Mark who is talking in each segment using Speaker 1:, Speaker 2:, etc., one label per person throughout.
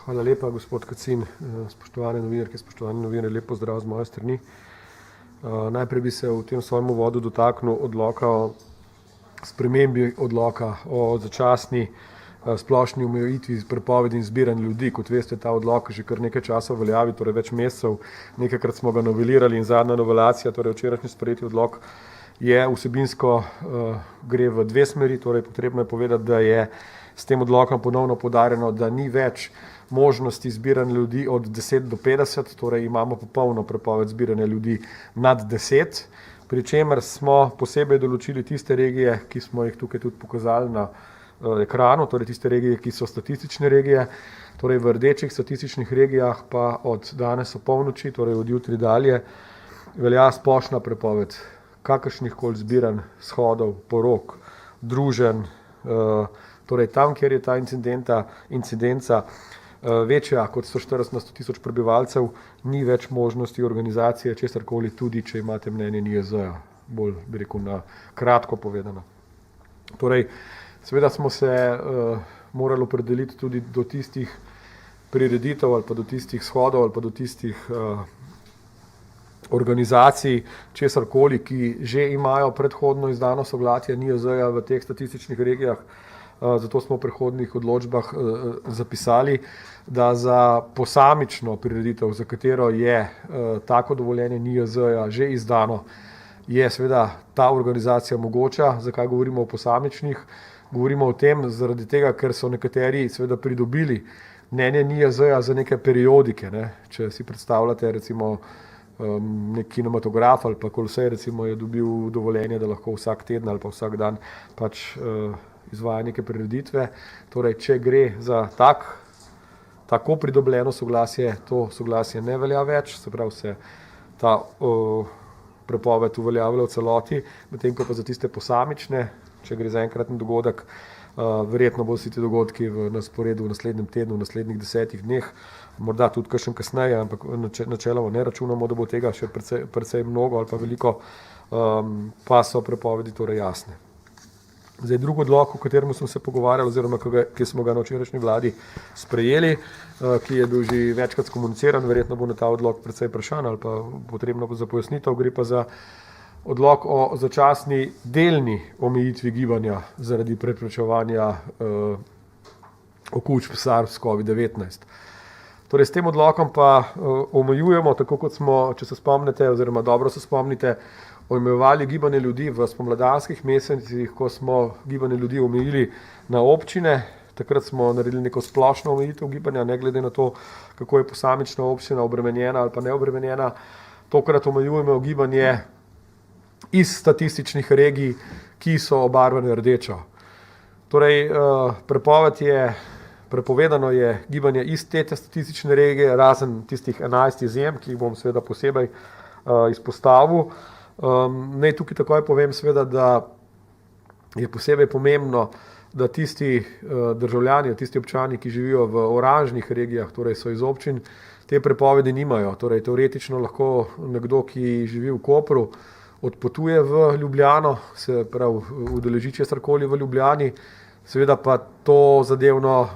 Speaker 1: Hvala lepa, gospod Kacin. Spoštovane novinarke, spoštovani novinarji, lep pozdrav z moje strani. Najprej bi se v tem svojem uvodu dotaknil odloka o spremembi odloka o začasni splošni omejitvi prepovedi in zbiranja ljudi. Kot veste, ta odlok že kar nekaj časa veljavi, torej več mesecev. Nekajkrat smo ga novelirali in zadnja novelacija, torej včerajšnji sprejeti odlok, je vsebinsko gre v dve smeri, torej potrebno je povedati, da je s tem odlokom ponovno poudarjeno, da ni več možnosti zbiranja ljudi od 10 do 50, torej imamo popolno prepoved zbiranja ljudi nad 10, pri čemer smo posebej določili tiste regije, ki smo jih tukaj tudi pokazali na ekranu, torej tiste regije, ki so statistične regije, torej v rdečih statističnih regijah pa od danes opolnoči, torej od jutri dalje, velja splošna prepoved kakršnih koli zbiranj, shodov, porok, druženj, torej tam, kjer je ta incidenca večja kot 140 na 100 tisoč prebivalcev, ni več možnosti organizacije česarkoli, tudi če imate mnenje NIJZ-ja, bolj bi rekel na kratko povedano. Torej, seveda smo se morali opredeliti tudi do tistih prireditev ali pa do tistih shodov ali pa do tistih organizacij, česarkoli, ki že imajo predhodno izdano soglasje NIJZ-ja v teh statističnih regijah. Zato smo v prehodnih odločbah zapisali, da za posamično prireditev, za katero je tako dovoljenje NIJZ-ja že izdano, je seveda ta organizacija mogoča. Zakaj govorimo o posamičnih? Govorimo o tem zaradi tega, ker so nekateri seveda pridobili mnenje NIJZ-ja za neke periodike. Če si predstavljate recimo nek kinematograf ali pa Kolosej recimo je dobil dovoljenje, da lahko vsak teden ali pa vsak dan pač izvaja neke prireditve. Torej, če gre za tako pridobljeno soglasje, to soglasje ne velja več, se pravi se ta prepoved uveljavlja v celoti, medtem ko pa za tiste posamične, če gre za enkratni dogodek, verjetno bodo vsi ti dogodki na sporedu v naslednjem tednu, v naslednjih 10 dneh, morda tudi kakšen kasneje, ampak načeloma ne računamo, da bo tega še precej mnogo ali pa veliko, pa so prepovedi torej jasne. Zdaj, drugi odlok, o katerem smo se pogovarjali, oziroma ki smo ga na včerajšnji vladi sprejeli, ki je bil že večkrat skomuniciran, verjetno bo na ta odlok precej vprašanj ali pa potrebno za pojasnitev, gre pa za odlok o začasni delni omejitvi gibanja zaradi preprečevanja okužb SARS-CoV-19. Torej, s tem odlokom pa omejujemo, tako kot smo, če se spomnite, oziroma dobro se spomnite, omejevali gibanje ljudi v spomladanskih mesecih, ko smo gibanje ljudi omejili na občine. Takrat smo naredili neko splošno omejitev gibanja, ne glede na to, kako je posamična občina obremenjena ali pa neobremenjena. Tokrat omejujemo gibanje iz statističnih regij, ki so obarvane rdečo. Torej, prepovedano je gibanje iz te statistične regije, razen tistih 11 izjem, ki jih bom seveda posebej izpostavil. Naj tukaj takoj povem seveda, da je posebej pomembno, da tisti državljani, tisti občani, ki živijo v oranžnih regijah, torej so iz občin, te prepovedi nimajo. Torej, teoretično lahko nekdo, ki živi v Kopru, odpotuje v Ljubljano, se pravi udeleži česarkoli v Ljubljani, seveda pa to zadevno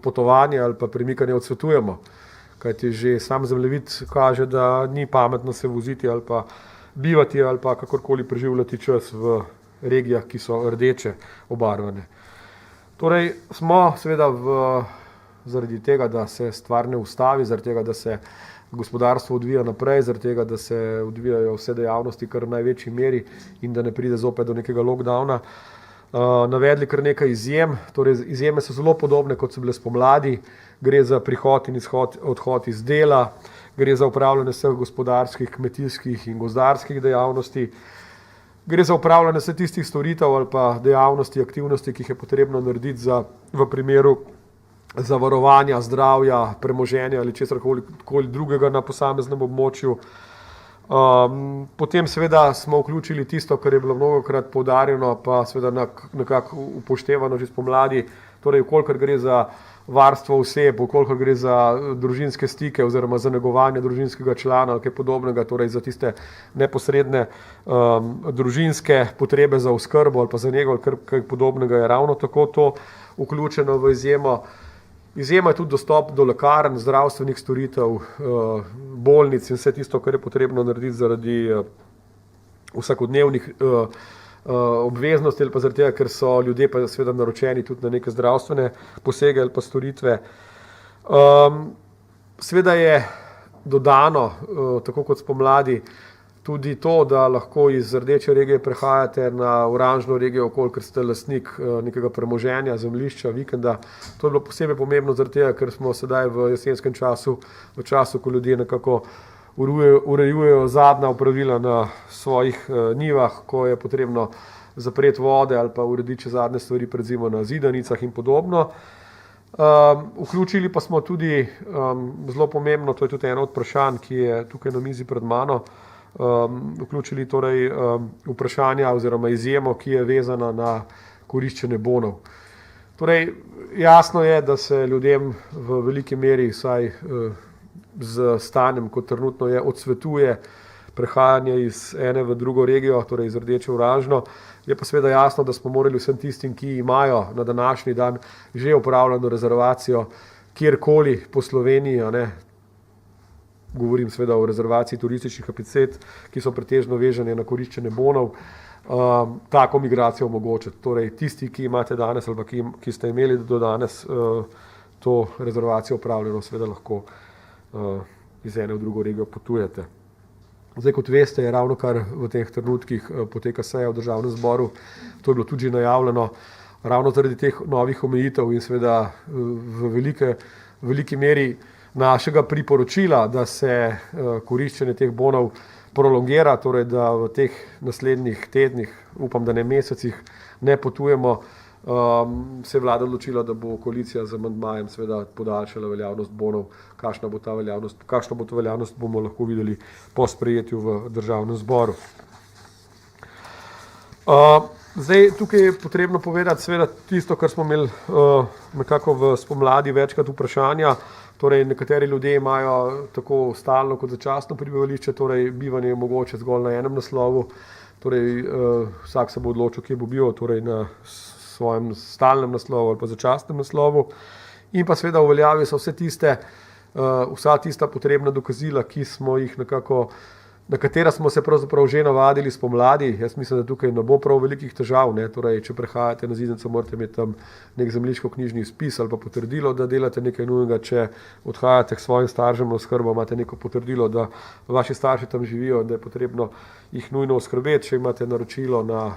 Speaker 1: potovanje ali pa premikanje odsvetujemo. Kajti že sam zemljevid kaže, da ni pametno se voziti ali pa bivati ali pa kakorkoli preživljati čas v regijah, ki so rdeče obarvane. Torej smo seveda zaradi tega, da se stvar ne ustavi, zaradi tega, da se gospodarstvo odvija naprej, zaradi tega, da se odvijajo vse dejavnosti kar v največji meri in da ne pride zopet do nekega lockdowna, navedli kar nekaj izjem. Torej, izjeme so zelo podobne, kot so bile spomladi. Gre za prihod in odhod iz dela, gre za upravljanje vseh gospodarskih, kmetijskih in gozdarskih dejavnosti, gre za upravljanje vseh tistih storitev ali pa dejavnosti, aktivnosti, ki jih je potrebno narediti v primeru zavarovanja, zdravja, premoženja ali česarkoli drugega na posameznem območju. Potem seveda smo vključili tisto, kar je bilo mnogokrat poudarjeno, pa seveda nekako upoštevano že spomladi, torej vkolikor gre za varstvo oseb, vkolikor gre za družinske stike oziroma za negovanje družinskega člana ali kaj podobnega, torej za tiste neposredne družinske potrebe za oskrbo ali pa za nego ali kaj podobnega, je ravno tako to vključeno v izjemo. Izjema je tudi dostop do lekarn, zdravstvenih storitev, bolnic in vse tisto, kar je potrebno narediti zaradi vsakodnevnih obveznosti ali pa zaradi tega, ker so ljudje pa seveda naročeni tudi na neke zdravstvene posege ali pa storitve. Seveda je dodano, tako kot spomladi, tudi to, da lahko iz rdeče regije prehajate na oranžno regijo, ker ste lastnik nekega premoženja, zemljišča, vikenda. To je bilo posebej pomembno zaradi tega, ker smo sedaj v jesenskem času, v času, ko ljudje nekako urejujejo zadnja opravila na svojih njivah, ko je potrebno zapreti vode ali pa urediti še zadnje stvari pred zimo na zidanicah in podobno. Vključili pa smo tudi zelo pomembno, to je tudi eno od vprašanj, ki je tukaj na mizi pred mano, vključili torej vprašanja oziroma izjemo, ki je vezana na koriščenje bonov. Torej, jasno je, da se ljudem v veliki meri, vsaj z stanjem, kot trenutno je, odsvetuje prehajanje iz ene v drugo regijo, torej iz rdeče v oranžno. Je pa seveda jasno, da smo morali vsem tistim, ki imajo na današnji dan že opravljeno rezervacijo kjerkoli po Sloveniji, govorim seveda o rezervaciji turističnih kapacitet, ki so pretežno vezane na koriščenje bonov, tako migracijo omogočiti. Torej, tisti, ki imate danes ali pa ki ste imeli do danes to rezervacijo opravljeno, seveda lahko iz ene v drugo regijo potujete. Zdaj, kot veste, je ravno kar v teh trenutkih poteka seja v Državnem zboru, to je bilo tudi že najavljeno, ravno zaradi teh novih omejitev in seveda v veliki meri našega priporočila, da se koriščenje teh bonov prolongira, torej da v teh naslednjih tednih, upam, da ne mesecih, ne potujemo, se je vlada odločila, da bo koalicija z amandmajem seveda podaljšala veljavnost bonov. Kakšna bo to veljavnost, bomo lahko videli po sprejetju v Državnem zboru. Zdaj, tukaj je potrebno povedati seveda tisto, kar smo imeli nekako v spomladi večkrat vprašanja. Torej, nekateri ljudje imajo tako stalno kot začasno prebivališče, torej bivanje je mogoče zgolj na enem naslovu, torej vsak se bo odločil, kje bo bival, torej na svojem stalnem naslovu ali pa začasnem naslovu. In pa seveda uveljavijo so vsa tista potrebna dokazila, ki smo jih nekako, na katera smo se pravzaprav že navadili spomladi. Jaz mislim, da tukaj ne bo prav velikih težav, torej, če prehajate na zidnico, morate imeti tam nek zemljiško-knjižni spis ali pa potrdilo, da delate nekaj nujnega. Če odhajate k svojim staršem na oskrbo, imate neko potrdilo, da vaši starši tam živijo, da je potrebno jih nujno oskrbeti. Če imate naročilo na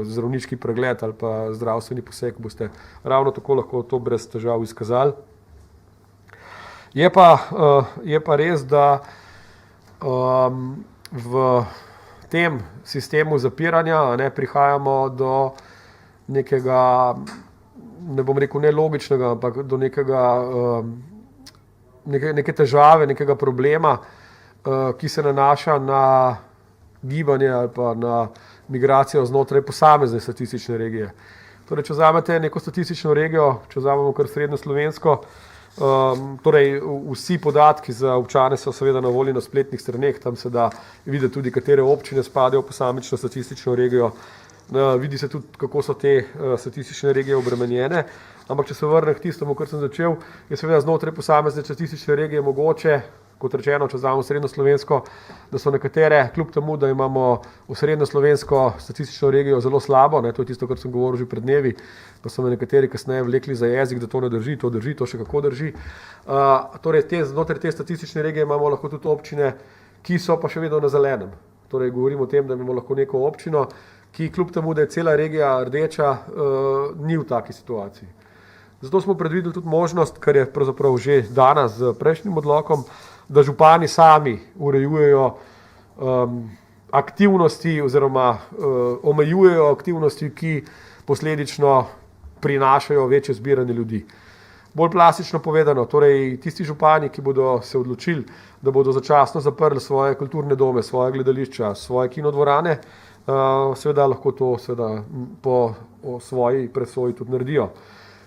Speaker 1: zdravniški pregled ali pa zdravstveni poseg, boste ravno tako lahko to brez težav izkazali. Je pa res, da v tem sistemu zapiranja prihajamo do nekega, ne bom rekel nelogičnega, ampak do neke težave, nekega problema, ki se nanaša na gibanje ali pa na migracijo znotraj posamezne statistične regije. Torej, če vzamete neko statistično regijo, če vzamemo kar srednjeslovensko, torej vsi podatki za občane so seveda na voljo na spletnih straneh, tam se da videti tudi, katere občine spadajo v posamično statistično regijo, vidi se tudi, kako so te statistične regije obremenjene, ampak če se vrnem k tistemu, kar sem začel, je seveda znotraj posamezne statistične regije mogoče, kot rečeno, če vzamemo srednjeslovensko, da so nekatere, kljub temu, da imamo v srednjeslovensko statistično regijo zelo slabo, to je tisto, kar sem govoril že pred dnevi, pa so me nekateri kasneje vlekli za jezik, da to ne drži, to še kako drži. Torej, znotraj te statistične regije imamo lahko tudi občine, ki so pa še vedno na zelenem. Torej, govorimo o tem, da imamo lahko neko občino, ki kljub temu, da je cela regija rdeča, ni v taki situaciji. Zato smo predvideli tudi možnost, kar je pravzaprav že danes z prejšnjim odlokom, da župani sami urejujejo aktivnosti oziroma omejujejo aktivnosti, ki posledično prinašajo večje zbiranje ljudi. Bolj plastično povedano, torej tisti župani, ki bodo se odločili, da bodo začasno zaprli svoje kulturne dome, svoje gledališča, svoje kinodvorane, seveda lahko to po svoji presoji tudi naredijo.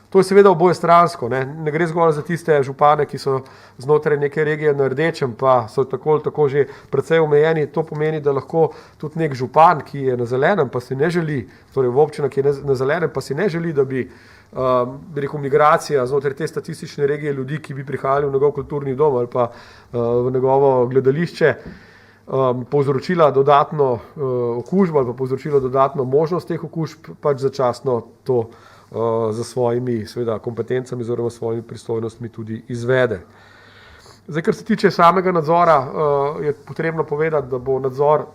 Speaker 1: To je seveda obojestransko, ne gre zgolj za tiste župane, ki so znotraj neke regije na rdečem, pa so tako že precej omejeni. To pomeni, da lahko tudi nek župan, ki je na zelenem, pa si ne želi, torej v občina, ki je na zelenem, pa si ne želi, da bi rekel, migracija znotraj te statistične regije ljudi, ki bi prihajali v njegov kulturni dom ali pa v njegovo gledališče, povzročila dodatno okužbo ali pa povzročila dodatno možnost teh okužb, pač začasno to za svojimi seveda kompetencami oziroma svojimi pristojnostmi tudi izvede. Zdaj, kar se tiče samega nadzora, je potrebno povedati, da bo nadzor,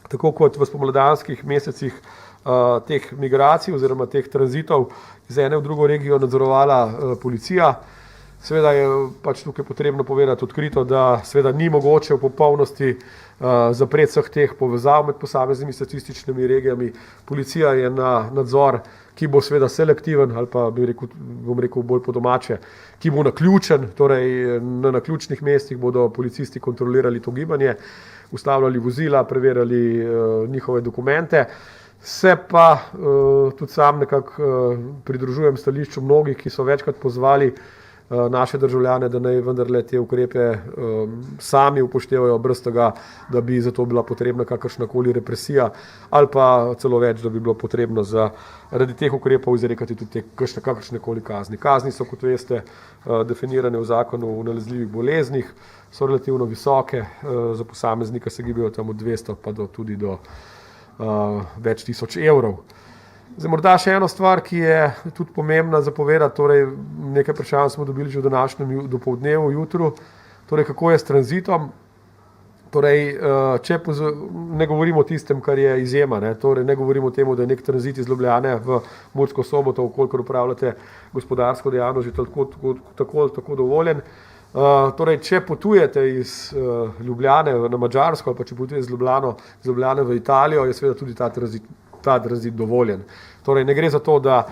Speaker 1: tako kot v spomladanskih mesecih, teh migracij oziroma teh tranzitov iz ene v drugo regijo nadzorovala policija. Seveda je pač tukaj potrebno povedati odkrito, da seveda ni mogoče v popolnosti zapreti vseh teh povezav med posameznimi statističnimi regijami. Policija je na nadzor, ki bo seveda selektiven ali pa bom rekel bolj po domače, ki bo naključen, torej na naključnih mestih bodo policisti kontrolirali to gibanje, ustavljali vozila, preverjali njihove dokumente. Se pa tudi sam nekako pridružujem stališču mnogih, ki so večkrat pozvali naše državljane, da naj vendarle te ukrepe sami upoštevajo, brez tega, da bi za to bila potrebna kakršnakoli represija ali pa celo več, da bi bilo potrebno zaradi teh ukrepov izrekati tudi kakršnekoli kazni. Kazni so, kot veste, definirane v zakonu o nalezljivih boleznih, so relativno visoke, za posameznika se gibajo tam od 200 pa tudi do več tisoč evrov. Zdaj, morda še eno stvar, ki je tudi pomembna za povedati, torej nekaj vprašanj smo dobili že v današnjem dopoldnevu, jutru, torej kako je s tranzitom. Torej, ne govorimo o tistem, kar je izjema, torej ne govorimo o tem, da je nek tranzit iz Ljubljane v Mursko Soboto, kolikor upravljate gospodarsko dejavnost, že tako dovoljen. Torej, če potujete iz Ljubljane na Madžarsko ali pa če potujete iz Ljubljane v Italijo, je seveda tudi ta tranzit dovoljen. Torej, ne gre za to, da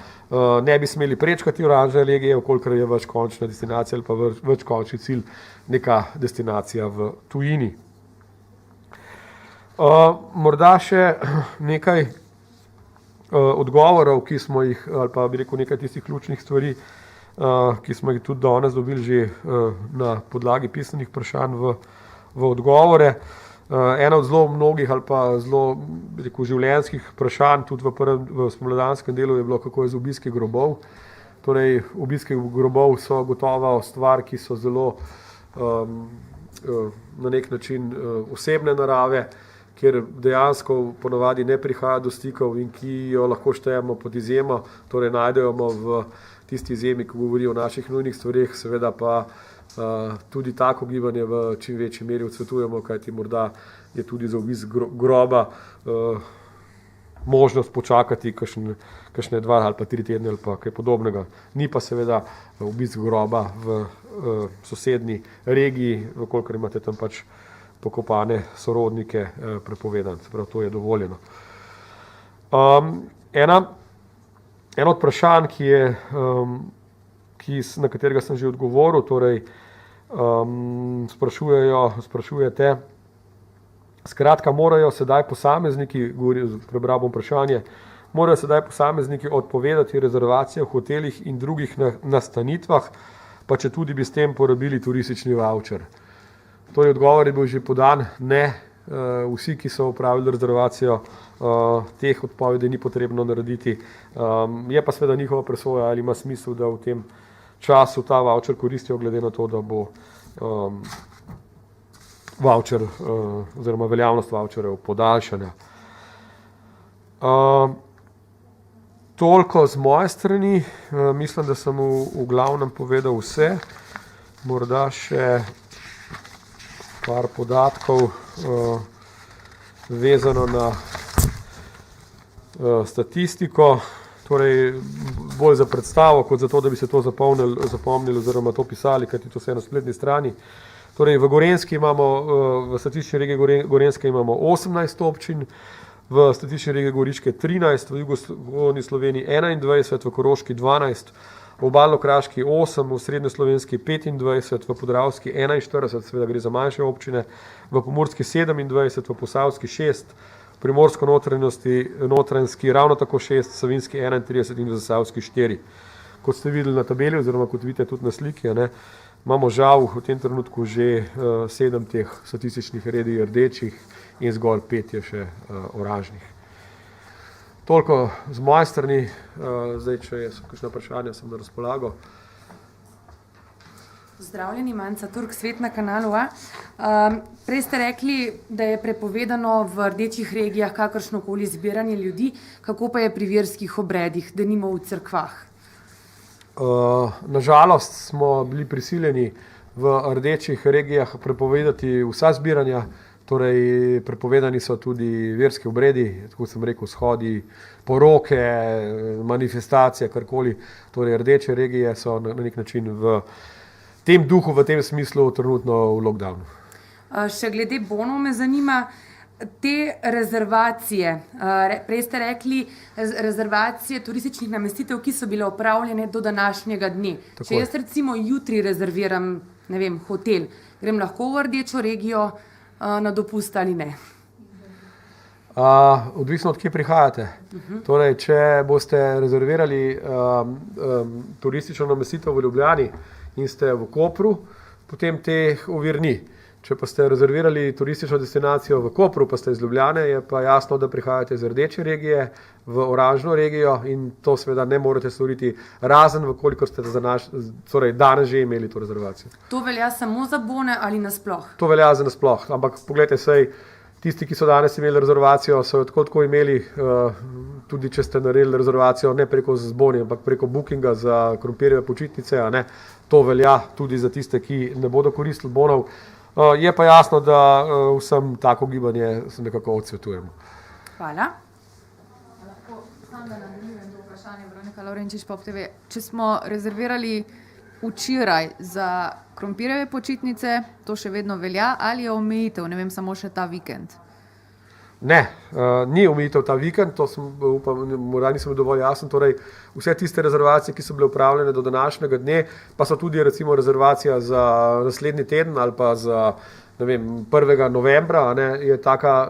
Speaker 1: ne bi smeli prečkati oranžne regije, kolikor je vaš končna destinacija ali pa vaš končni cilj neka destinacija v tujini. Morda še nekaj odgovorov, ki smo jih, ali pa bi rekel nekaj tistih ključnih stvari, ki smo jih tudi danes dobili že na podlagi pisanih vprašanj v odgovore. Ena od zelo mnogih ali pa zelo življenjskih vprašanj tudi v spomladanskem delu je bilo, kako je z obiski grobov. Torej, obiski grobov so gotovo stvar, ki so zelo na nek način osebne narave, kjer dejansko ponavadi ne prihaja do stikov in ki jo lahko štejemo pod izjemo, torej najdemo v tisti izjemi, ki govori o naših nujnih stvareh, seveda pa tudi tako gibanje v čim večji meri odsvetujemo, kajti morda je tudi za obisk groba možnost počakati kakšne 2 ali pa 3 tedne ali pa kaj podobnega. Ni pa seveda obisk groba v sosednji regiji, vkolikor imate tam pač pokopane sorodnike, prepovedan, prav to je dovoljeno. Eno od vprašanj, na katerega sem že odgovoril, torej sprašujete, skratka, morajo sedaj posamezniki, prebral bom vprašanje, morajo sedaj posamezniki odpovedati rezervacije v hotelih in drugih nastanitvah, pa če tudi bi s tem porabili turistični voucher. Torej, odgovor je bil že podan, ne, vsi, ki so upravili rezervacijo, teh odpovedi ni potrebno narediti. Je pa seveda njihova presoja, ali ima smisel, da v tem času ta voucher koristijo, glede na to, da bo voucher oziroma veljavnost voucherjev podaljšanja. Toliko z moje strani, mislim, da sem v glavnem povedal vse. Morda še par podatkov vezano na statistiko, torej bolj za predstavo, kot za to, da bi se to zapomnili oziroma to pisali, kajti to vse na spletni strani. Torej, v statistični regiji Gorenjske imamo 18 občin, v statistični regiji Goriške 13, v jugovzhodni Sloveniji 21, v Koroški 12, v Obalno-kraški 8, v srednjeslovenski 25, v Podravski 41, seveda gre za manjše občine, v Pomurski 27, v Posavski 6, v Primorsko-notranjski ravno tako 6, Savinjski 31 in v Zasavski 4. kot ste videli na tabeli oziroma kot vidite tudi na sliki, imamo žal v tem trenutku že 7 teh statističnih regij rdečih in zgolj 5 je še oranžnih. Toliko z moje strani, zdaj, če so kakšne vprašanja, sem na razpolago.
Speaker 2: Pozdravljeni, Manca Turk, Svet na kanalu A. Prej ste rekli, da je prepovedano v rdečih regijah kakršnokoli zbiranje ljudi, kako pa je pri verskih obredih, denimo v cerkvah?
Speaker 1: Nažalost smo bili prisiljeni v rdečih regijah prepovedati vsa zbiranja, torej prepovedani so tudi verski obredi, tako sem rekel, shodi, poroke, manifestacije, karkoli. Torej rdeče regije so na nek način v tem duhu, v tem smislu trenutno v lockdownu.
Speaker 2: Še glede bonov me zanima, te rezervacije, prej ste rekli rezervacije turističnih namestitev, ki so bile opravljene do današnjega dne. Tako. Če jaz recimo jutri rezerviram, ne vem, hotel, grem lahko v rdečo regijo na dopust ali ne?
Speaker 1: Odvisno od kje prihajate. Torej, če boste rezervirali turistično namestitev v Ljubljani in ste v Kopru, potem teh ovir ni. Če pa ste rezervirali turistično destinacijo v Kopru, pa ste iz Ljubljane, je pa jasno, da prihajate iz rdeče regije v oranžno regijo in to seveda ne morete storiti, razen vkolikor ste danes že imeli to rezervacijo.
Speaker 2: To velja samo za bone ali nasploh?
Speaker 1: To velja za nasploh, ampak poglejte, sej tisti, ki so danes imeli rezervacijo, so jo tako imeli, tudi če ste naredili rezervacijo ne preko zboni, ampak preko bookinga za krompirjeve počitnice, to velja tudi za tiste, ki ne bodo koristili bonov. Je pa jasno, da vsem tako gibanje nekako odsvetujemo.
Speaker 2: Hvala.
Speaker 3: Lahko sam da nadaljujem to vprašanje, Veronika Lovrenčič, Pop TV. Če smo rezervirali včeraj za krompirjeve počitnice, to še vedno velja ali je omejitev, ne vem, samo še ta vikend?
Speaker 1: Ne, ni omejitev ta vikend, to upam, morda nisem dovolj jasen, torej vse tiste rezervacije, ki so bile upravljene do današnjega dne, pa so tudi recimo rezervacija za naslednji teden ali pa za, ne vem, 1. novembra, je taka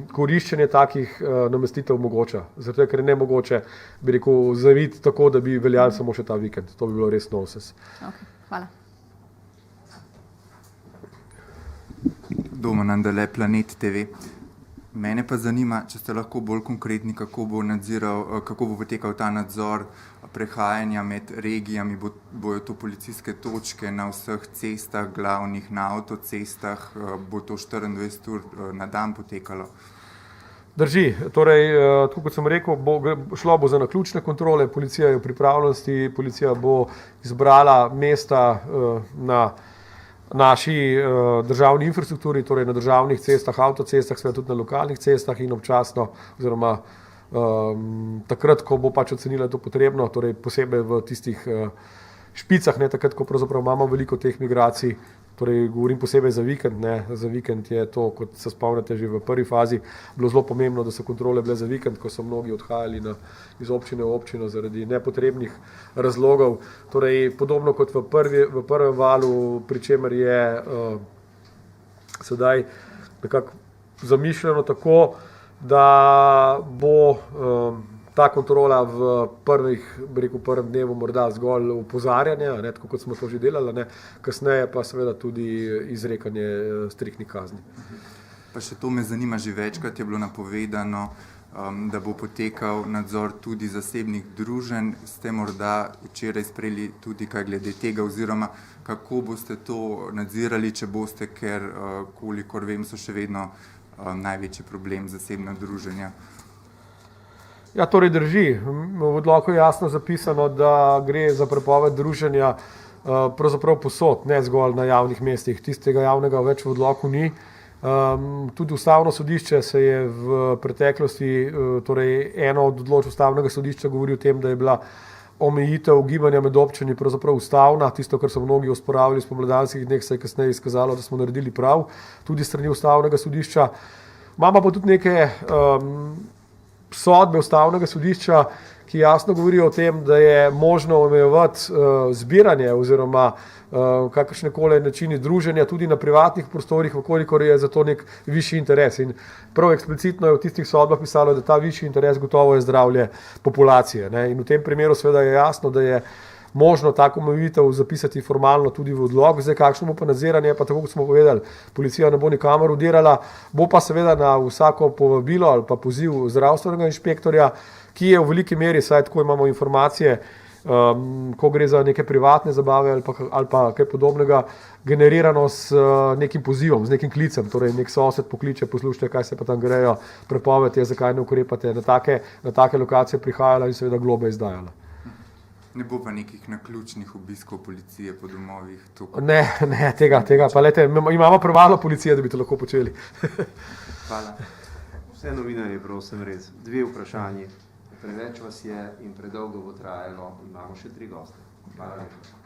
Speaker 1: koriščenje takih namestitev mogoča. Zato, ker je nemogoče, bi rekel, zaviti tako, da bi veljali samo še ta vikend. To bi bilo res nonsense.
Speaker 3: Ok, hvala.
Speaker 4: Domen Andale, Planet TV. Mene pa zanima, če ste lahko bolj konkretni, kako bo potekal ta nadzor prehajanja med regijami, bojo to policijske točke na vseh cestah, glavnih na avtocestah, bo to 24 ur na dan potekalo?
Speaker 1: Drži, torej, tako kot sem rekel, šlo bo za naključne kontrole, policija je v pripravljenosti, policija bo izbrala mesta na naši državni infrastrukturi, torej na državnih cestah, avtocestah, seveda tudi na lokalnih cestah in občasno, oziroma takrat, ko bo pač ocenila to potrebno, torej posebej v tistih špicah, takrat, ko pravzaprav imamo veliko teh migracij, torej govorim posebej za vikend, za vikend je to, kot se spomnite že v prvi fazi, bilo zelo pomembno, da so kontrole bile za vikend, ko so mnogi odhajali iz občine v občino zaradi nepotrebnih razlogov. Torej podobno kot v prvem valu, pri čemer je sedaj nekako zamišljeno tako, da bo ta kontrola v prvem dnevu morda zgolj opozarjanje, tako kot smo to že delali, kasneje pa seveda tudi izrekanje striktnih kazni.
Speaker 4: Pa še to me zanima, že večkrat je bilo napovedano, da bo potekal nadzor tudi zasebnih druženj. Ste morda včeraj sprejeli tudi kaj glede tega, oziroma kako boste to nadzirali, če boste, ker kolikor vem, so še vedno največji problem zasebna druženja?
Speaker 1: Ja, torej drži. V odloku je jasno zapisano, da gre za prepoved druženja pravzaprav povsod, ne zgolj na javnih mestih. Tistega javnega več v odloku ni. Tudi Ustavno sodišče se je v preteklosti, torej eno od odločb Ustavnega sodišča govori o tem, da je bila omejitev gibanja med občini pravzaprav ustavna, tisto, kar so mnogi osporavali v spomladanskih dneh, se je kasneje izkazalo, da smo naredili prav, tudi strani Ustavnega sodišča. Imamo pa tudi neke sodbe Ustavnega sodišča, ki jasno govorijo o tem, da je možno omejevati zbiranje oziroma kakršnekoli načini druženja tudi na privatnih prostorih, vkolikor je za to nek višji interes. In prav eksplicitno je v tistih sodbah pisalo, da ta višji interes gotovo je zdravje populacije. Ne? In v tem primeru seveda je jasno, da je možno tako omejitev zapisati formalno tudi v odlog. Zdaj, kakšno bo pa nadziranje, pa tako kot smo povedali, policija ne bo nikamor udirala, bo pa seveda na vsako povabilo ali pa poziv zdravstvenega inšpektorja, ki je v veliki meri, saj tako imamo informacije, ko gre za neke privatne zabave ali pa kaj podobnega, generirano s nekim pozivom, z nekim klicem, torej nek sosed pokliče, poslušajte, kaj se pa tam grejo, prepoved je, zakaj ne ukrepate, na take lokacije prihajala in seveda globe izdajala.
Speaker 4: Ne bo pa nekih naključnih obiskov policije po domovih?
Speaker 1: Ne, tega, pa lejte, imamo premalo policije, da bi to lahko počeli.
Speaker 4: Hvala.
Speaker 5: Vse novinarje, prosim, res. 2 vprašanji. Preveč vas je in predolgo bo trajalo. Imamo še 3 goste. Hvala lepa.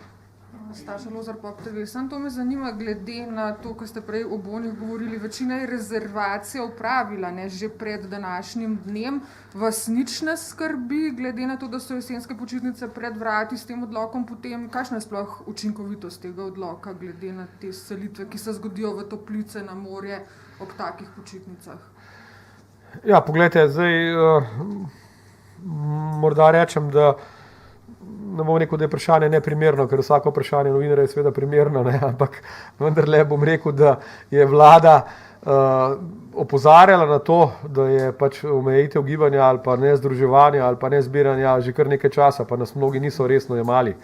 Speaker 6: Staša Lozar, Pop TV. Samo to me zanima, glede na to, kar ste prej o bonih govorili, večina je rezervacije opravila, ne, že pred današnjim dnem. Vas nič ne skrbi, glede na to, da so jesenske počitnice pred vrati s tem odlokom, potem kakšna je sploh učinkovitost tega odloka, glede na te selitve, ki se zgodijo v toplice na morje ob takih počitnicah?
Speaker 1: Ja, poglejte, zdaj morda rečem, da ne bom rekel, da je vprašanje neprimerno, ker vsako vprašanje novinarja je seveda primerno, ne? Ampak vendarle bom rekel, da je vlada opozarjala na to, da je pač omejitev gibanja ali pa ne združevanja ali pa ne zbiranja že kar nekaj časa, pa nas mnogi niso resno jemali.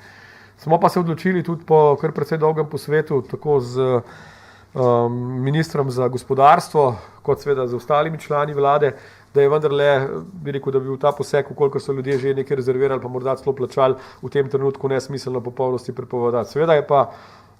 Speaker 1: Smo pa se odločili tudi po kar precej dolgem posvetu, tako z ministrom za gospodarstvo, kot seveda z ostalimi člani vlade, da je vendarle, bi rekel, da bi bil ta poseg, koliko so ljudje že nekaj rezervirali, pa morda celo plačali, v tem trenutku nesmiselno popolnosti prepovedati. Seveda je pa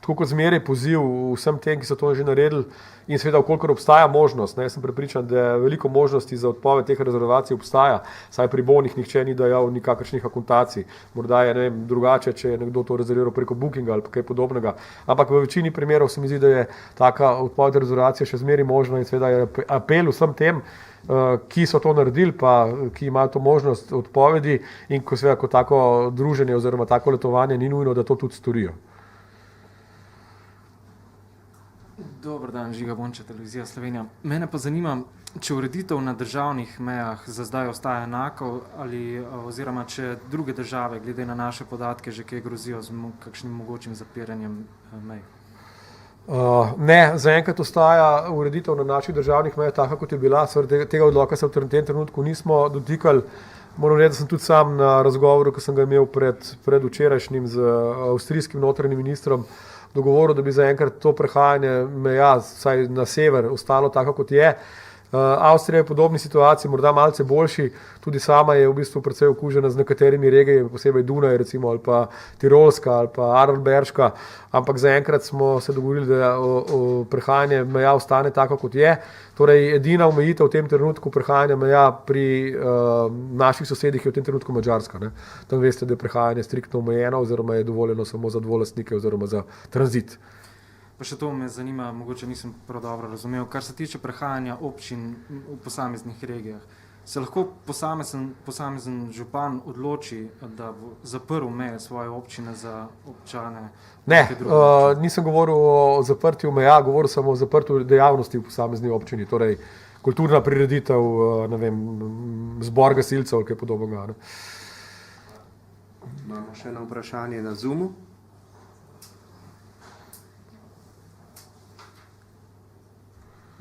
Speaker 1: tako kot zmeraj poziv vsem tem, ki so to že naredili in seveda, vkolikor obstaja možnost, ne, sem prepričan, da veliko možnosti za odpoved teh rezervacij obstaja, saj pri bonih nihče ni dajal nikakršnih akontacij. Morda je, ne vem, drugače, če je nekdo to rezerviral preko bookinga ali kaj podobnega. Ampak v večini primerov se mi zdi, da je taka odpoved rezervacije še zmeraj možna in seveda je apel vsem tem, ki so to naredili, pa ki imajo to možnost odpovedi in ko seveda kot tako druženje oziroma tako letovanje ni nujno, da to tudi storijo.
Speaker 7: Dober dan, Žiga Bonča, Televizija Slovenija. Mene pa zanima, če ureditev na državnih mejah za zdaj ostaja enako ali oziroma če druge države, glede na naše podatke, že kaj grozijo z kakšnim mogočim zapiranjem mej.
Speaker 1: Ne, zaenkrat ostaja ureditev na naših državnih mejah taka, kot je bila. Tega odloka se v tem trenutku nismo dotikali. Moram reči, da sem tudi sam na razgovoru, ki sem ga imel pred včerajšnjim z avstrijskim notranjim ministrom, dogovoril, da bi zaenkrat to prehajanje meja, vsaj na sever, ostalo tako, kot je. Avstrija je v podobni situaciji, morda malce boljši, tudi sama je v bistvu precej okužena z nekaterimi regijami, posebej Dunaj recimo, ali pa Tirolska ali pa Arlberška, ampak zaenkrat smo se dogovorili, da prehajanje meja ostane tako, kot je. Torej, edina omejitev v tem trenutku prehajanja meja pri naših sosedih je v tem trenutku Madžarska. Ne? Tam veste, da je prehajanje striktno omejeno oziroma je dovoljeno samo za dvolastnike oziroma za tranzit.
Speaker 7: Pa še to me zanima, mogoče nisem prav dobro razumel, kar se tiče prehajanja občin v posameznih regijah. Se lahko posamezen župan odloči, da bo zaprl meje svoje občine za občane?
Speaker 1: Ne, nisem govoril o zaprtju meja, govoril sem o zaprtju dejavnosti v posamezni občini, torej kulturna prireditev, ne vem, zbor gasilcev ali kaj podobnega. Ne.
Speaker 5: Imamo še eno vprašanje na Zoomu.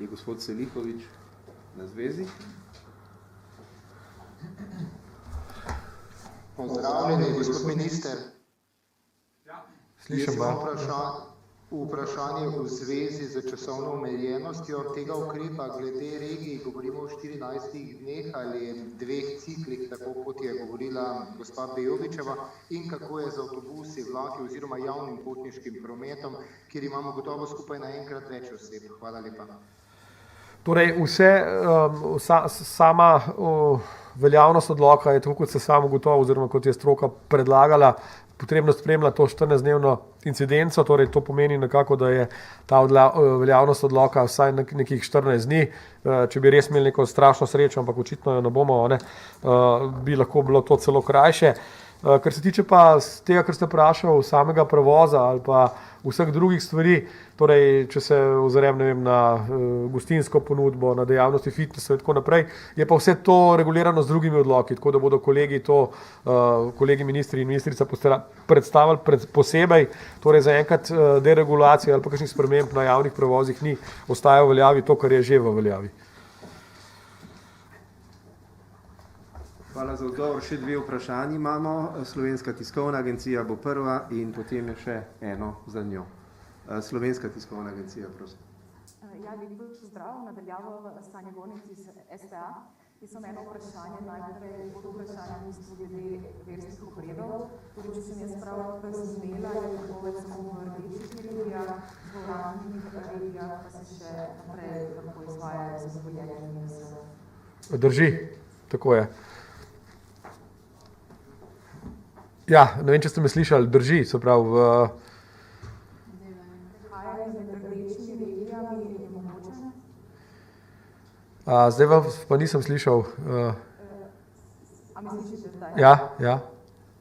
Speaker 5: Je gospod Selihovič na zvezi?
Speaker 8: Pozdravljeni, gospod minister.
Speaker 1: Slišim,
Speaker 8: vprašanje v zvezi z časovno omejenostjo tega ukrepa glede regij, govorimo o 14 dneh ali 2 ciklih, tako kot je govorila gospa Bejovičeva, in kako je z avtobusi, vlaki oziroma javnim potniškim prometom, kjer imamo gotovo skupaj naenkrat več oseb. Hvala lepa.
Speaker 1: Torej, sama veljavnost odloka je tako, kot se samo ugotovil, oziroma kot je stroka predlagala, potrebno spremljati to 14-dnevno incidenco, torej to pomeni nekako, da je ta veljavnost odloka vsaj nekih 14 dni. Če bi res imeli neko strašno srečo, ampak očitno jo ne bomo, bi lahko bilo to celo krajše. Kar se tiče pa tega, kar ste vprašali, samega prevoza ali pa vseh drugih stvari, torej če se ozrem na gostinsko ponudbo, na dejavnosti fitnesa in tako naprej, je pa vse to regulirano z drugimi odloki, tako da bodo kolegi ministri in ministrica predstavili posebej, torej zaenkrat deregulacije ali pa kakšnih sprememb na javnih prevozih ni, ostaja v veljavi to, kar je že v veljavi.
Speaker 5: Hvala za odgovor. Še dve vprašanji imamo. Slovenska tiskovna agencija bo prva in potem je še eno za njo. Slovenska tiskovna agencija, prosim.
Speaker 9: Ja, lep pozdrav, nadaljavo v Stanje Gornici z STA. Jaz sem eno vprašanje, najprej pod vprašanje v bistvu glede verskih obredov. Torej, če sem jaz prav razumela, je prepoved samo v rdečih regijah, v oranžnih regijah pa se še naprej lahko izvajajo z dovoljenjem.
Speaker 1: Drži, tako je. Ja, ne vem, če ste me slišali, drži, se pravi zdaj vas pa nisem slišal.
Speaker 9: A mi slišite zdaj?
Speaker 1: Ja.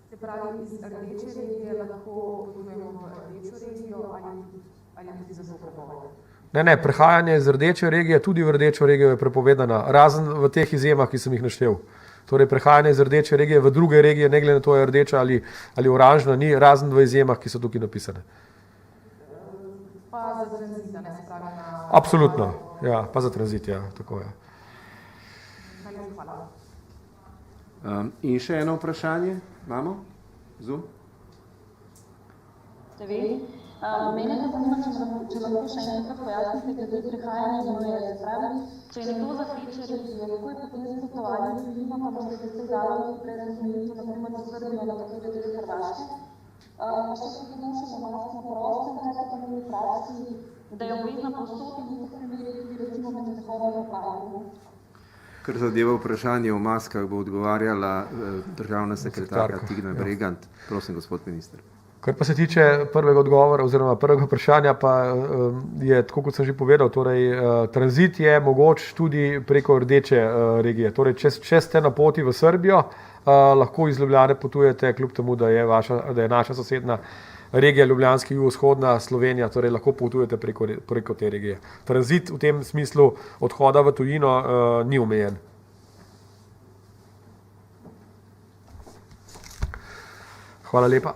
Speaker 9: Se pravi, iz rdeče regije lahko potujemo v rdečo regijo ali tudi za to prepoved?
Speaker 1: Ne, prehajanje iz rdeče regije tudi v rdečo regijo je prepovedano, razen v teh izjemah, ki sem jih naštel. Torej, prehajanje iz rdeče regije v druge regije, ne glede na to, je rdeča ali oranžna, ni, razen v izjemah, ki so tukaj napisane.
Speaker 9: Pa za tranzit, ne se pravi na...
Speaker 1: Absolutno, ja, pa za tranzit, ja, tako je.
Speaker 9: Hvala.
Speaker 5: In še eno vprašanje imamo? Zoom?
Speaker 10: Mene pa zanima, če lahko še enkrat pojasnite glede prehajanja meje. Se pravi, če je nekdo za večje regije, kako je potem s potovanjem z njima, pa boste se dalo brez razmejitev, na primer za Srbijo, na katere del Hrvaške. Pa še tudi nošenje mask na prostem, kaj pa pomeni v praksi, da je obvezna povsod in v primeri tudi recimo med zahodom v Pavlu.
Speaker 5: Kar zadeva vprašanje o maskah, bo odgovarjala državna sekretarka Tigna Bregant. Prosim, gospod minister.
Speaker 1: Kar pa se tiče prvega odgovora oziroma prvega vprašanja, pa je, tako kot sem že povedal, torej tranzit je mogoč tudi preko rdeče regije. Torej, če ste na poti v Srbijo, lahko iz Ljubljane potujete, kljub temu, da je naša sosedna regija ljubljanska jugovzhodna Slovenija, torej lahko potujete preko te regije. Tranzit v tem smislu odhoda v tujino ni omejen. Hvala lepa.